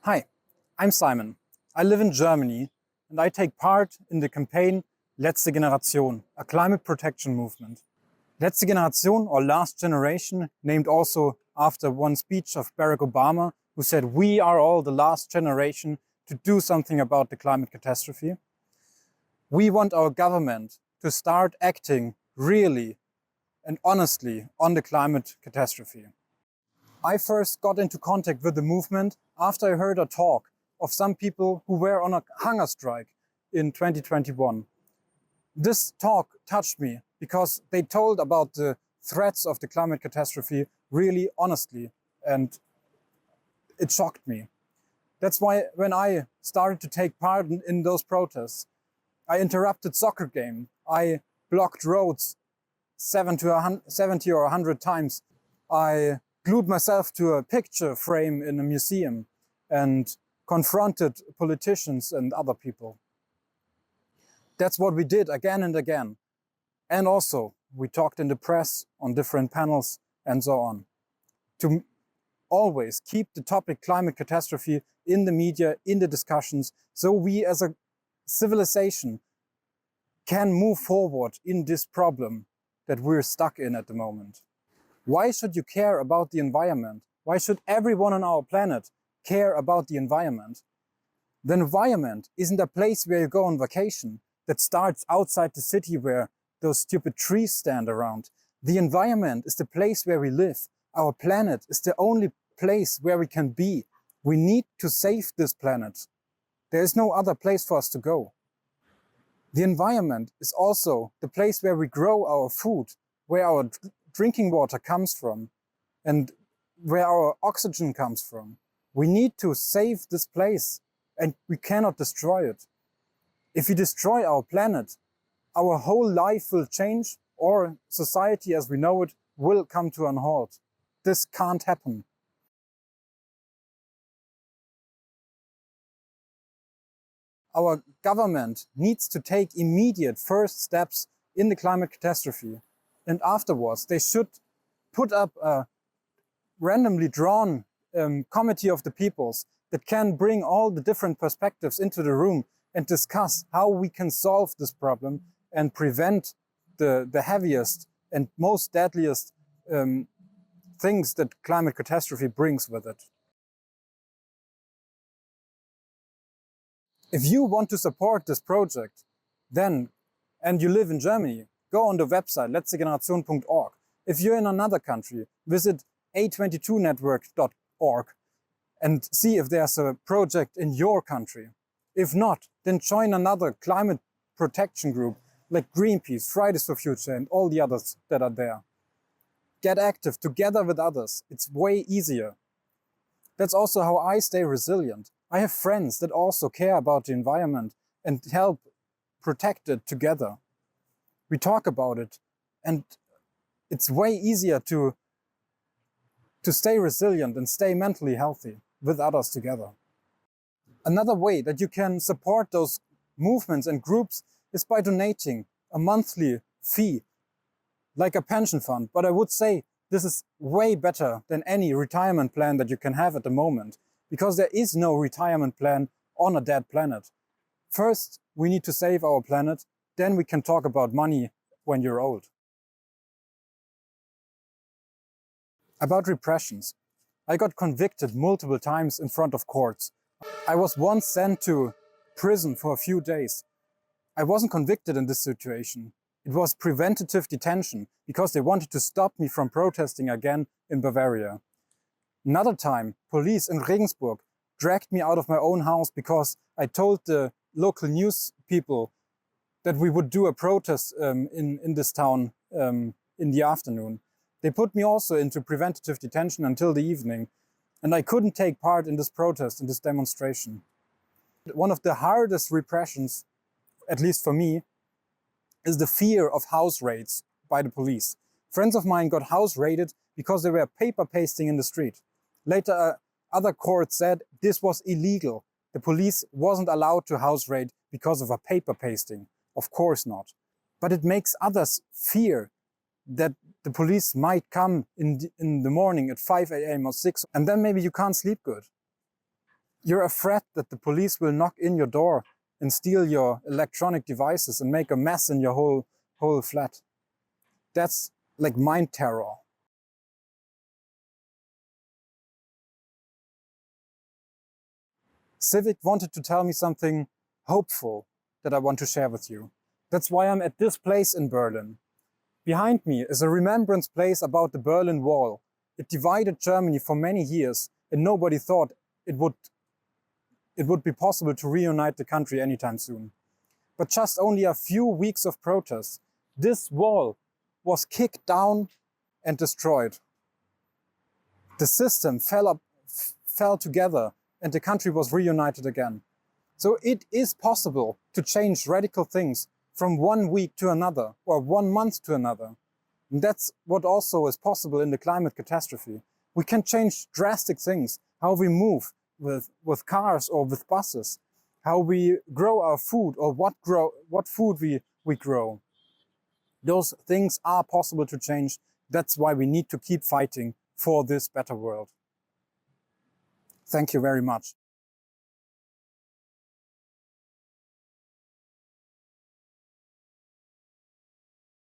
Hi, I'm Simon. I live in Germany and I take part in the campaign Letzte Generation, a climate protection movement. Letzte Generation, or Last Generation, named also after one speech of Barack Obama, who said, "We are all the last generation to do something about the climate catastrophe." We want our government to start acting really and honestly on the climate catastrophe. I first got into contact with the movement after I heard a talk of some people who were on a hunger strike in 2021. This talk touched me because they told about the threats of the climate catastrophe really honestly, and it shocked me. That's why when I started to take part in those protests, I interrupted soccer game, I blocked roads 70 or 100 times. I glued myself to a picture frame in a museum and confronted politicians and other people. That's what we did again and again. And also, we talked in the press, on different panels, and so on. To always keep the topic climate catastrophe in the media, in the discussions, so we as a civilization can move forward in this problem that we're stuck in at the moment. Why should you care about the environment? Why should everyone on our planet care about the environment? The environment isn't a place where you go on vacation that starts outside the city where those stupid trees stand around. The environment is the place where we live. Our planet is the only place where we can be. We need to save this planet. There is no other place for us to go. The environment is also the place where we grow our food, where our drinking water comes from, and where our oxygen comes from. We need to save this place, and we cannot destroy it. If we destroy our planet, our whole life will change, or society as we know it will come to an halt. This can't happen. Our government needs to take immediate first steps in the climate catastrophe. And afterwards, they should put up a randomly drawn committee of the peoples that can bring all the different perspectives into the room and discuss how we can solve this problem and prevent the heaviest and most deadliest things that climate catastrophe brings with it. If you want to support this project, then, and you live in Germany, go on the website letztegeneration.org. If you're in another country, visit a22network.org and see if there's a project in your country. If not, then join another climate protection group like Greenpeace, Fridays for Future, and all the others that are there. Get active together with others. It's way easier. That's also how I stay resilient. I have friends that also care about the environment and help protect it together. We talk about it, and it's way easier to stay resilient and stay mentally healthy with others together. Another way that you can support those movements and groups is by donating a monthly fee, like a pension fund. But I would say this is way better than any retirement plan that you can have at the moment, because there is no retirement plan on a dead planet. First, we need to save our planet, then we can talk about money when you're old. About repressions. I got convicted multiple times in front of courts. I was once sent to prison for a few days. I wasn't convicted in this situation. It was preventative detention because they wanted to stop me from protesting again in Bavaria. Another time, police in Regensburg dragged me out of my own house because I told the local news people that we would do a protest in this town in the afternoon. They put me also into preventative detention until the evening, and I couldn't take part in this protest, in this demonstration. One of the hardest repressions, at least for me, is the fear of house raids by the police. Friends of mine got house raided because they were paper pasting in the street. Later, other courts said this was illegal. The police wasn't allowed to house raid because of a paper pasting. Of course not. But it makes others fear that the police might come in the morning at 5 a.m. or 6, and then maybe you can't sleep good. You're afraid that the police will knock in your door and steal your electronic devices and make a mess in your whole flat. That's like mind terror. Civic wanted to tell me something hopeful that I want to share with you. That's why I'm at this place in Berlin. Behind me is a remembrance place about the Berlin Wall. It divided Germany for many years, and nobody thought it would be possible to reunite the country anytime soon. But just only a few weeks of protests, this wall was kicked down and destroyed. The system fell together, and the country was reunited again. So it is possible to change radical things from 1 week to another, or 1 month to another. And that's what also is possible in the climate catastrophe. We can change drastic things, how we move with cars or with buses, how we grow our food or what food we grow. Those things are possible to change. That's why we need to keep fighting for this better world. Thank you very much.